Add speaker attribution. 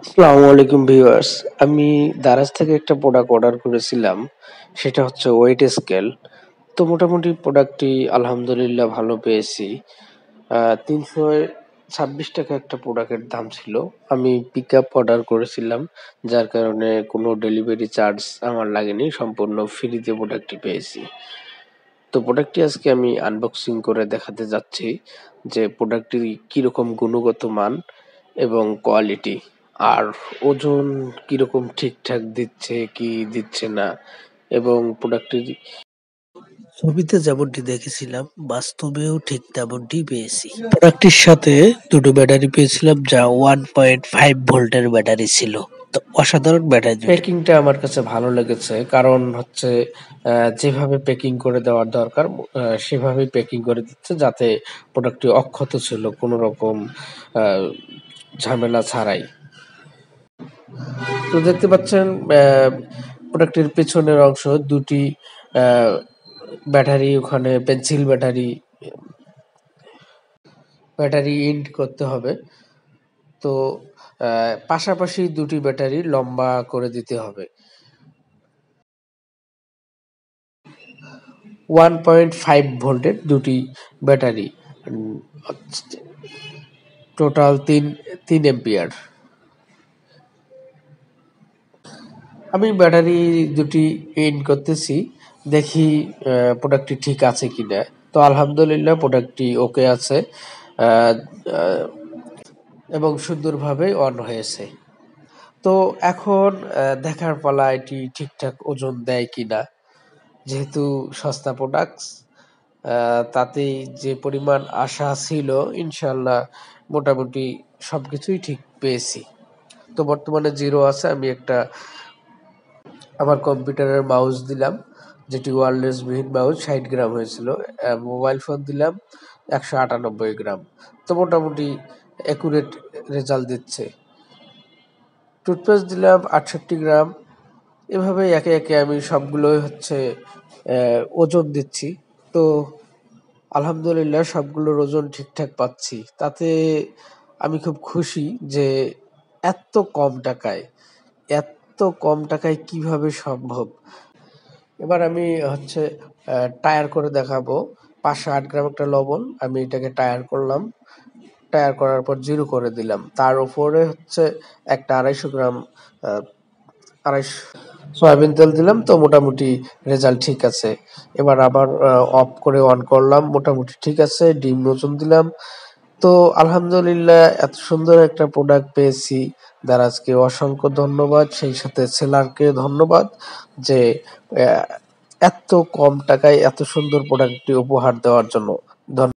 Speaker 1: আসসালামু আলাইকুম ভিউয়ার্স। আমি দারাজ থেকে একটা প্রোডাক্ট অর্ডার করেছিলাম। সেটা হচ্ছে ওয়েট স্কেল। তো মোটামুটি প্রোডাক্টটি আলহামদুলিল্লাহ ভালো পেয়েছি। ৩২৬ টাকা একটা প্রোডাক্টের দাম ছিল। আমি পিকআপ অর্ডার করেছিলাম, যার কারণে কোনো ডেলিভারি চার্জ আমার লাগেনি। সম্পূর্ণ ফ্রিতে প্রোডাক্টটি পেয়েছি। তো প্রোডাক্টটি আজকে আমি আনবক্সিং করে দেখাতে যাচ্ছি যে প্রোডাক্টটির কিরকম গুণগত মান এবং কোয়ালিটি, আর ওজন কিরকম ঠিকঠাক দিচ্ছে কি দিচ্ছে না, এবং প্রোডাক্টটির ছবিতে যেমনটি দেখেছিলাম বাস্তবেও ঠিক তেমনটি পেয়েছি। প্রোডাক্টটির সাথে দুটো ব্যাটারি পেয়েছিলাম, যা 1.5 ভোল্টের ব্যাটারি ছিল। তো অসাধারণ ব্যাটারি। প্যাকিংটা আমার কাছে ভালো লেগেছে, কারণ হচ্ছে যেভাবে প্যাকিং করে দেওয়ার দরকার সেভাবেই প্যাকিং করে দিচ্ছে, যাতে প্রোডাক্টটি অক্ষত ছিল কোনো রকম ঝামেলা ছাড়াই। তো দেখতে পাচ্ছেন প্রোডাক্টের পেছনের অংশ দুটি ব্যাটারি, ওখানে পেন্সিল ব্যাটারি ব্যাটারি ইন্ট করতে হবে। তো পাশাপাশি দুটি ব্যাটারি লম্বা করে দিতে হবে। 1.5 ভোল্টের দুটি ব্যাটারি, টোটাল তিন এম্পিয়ার। আমি ব্যাটারি দুটি ইন করতেছি, দেখি প্রোডাক্টটি ঠিক আছে কিনা। তো আলহামদুলিল্লাহ প্রোডাক্টটি ওকে আছে, আহ, আহ, এবং সুন্দরভাবে অন হয়েছে। তো এখন দেখার পালা এটি ঠিকঠাক ওজন দেয় কিনা। যেহেতু সস্তা প্রোডাক্টস, তাতেই যে পরিমাণ আশা ছিল, ইনশাল্লাহ মোটামুটি সবকিছুই ঠিক পেয়েছি। তো বর্তমানে জিরো আছে। আমি একটা আমার কম্পিউটারের মাউস দিলাম, যেটি ওয়্যারলেস বিহীন মাউস, 60 গ্রাম হয়েছিল। মোবাইল ফোন দিলাম 198 গ্রাম। তো মোটামুটি অ্যাকুরেট রেজাল্ট দিচ্ছে। টুথপেস্ট দিলাম 68 গ্রাম। এভাবে একে একে আমি সবগুলোই হচ্ছে ওজন দিচ্ছি। তো আলহামদুলিল্লাহ সবগুলোর ওজন ঠিকঠাক পাচ্ছি। তাতে আমি খুব খুশি যে এত কম টাকায় এত কম টাকায় কিভাবে সম্ভব। এবার আমি হচ্ছে টায়ার করে দেখাবো। 508 গ্রাম একটা লবণ, আমি এটাকে টায়ার করলাম। টায়ার করার পর জিরো করে দিলাম। তার উপরে হচ্ছে একটা 250 গ্রাম 250 সয়াবিন তেল দিলাম। তো মোটামুটি রেজাল্ট ঠিক আছে। এবার আবার অফ করে অন করলাম, মোটামুটি ঠিক আছে। ডিম ওজন দিলাম। তো আলহামদুলিল্লাহ এত সুন্দর একটা প্রোডাক্ট পেয়েছি। দারাজকে অসংখ্য ধন্যবাদ, সেই সাথে সেলারকে ধন্যবাদ যে এত কম টাকায় এত সুন্দর প্রোডাক্টটি উপহার দেওয়ার জন্য।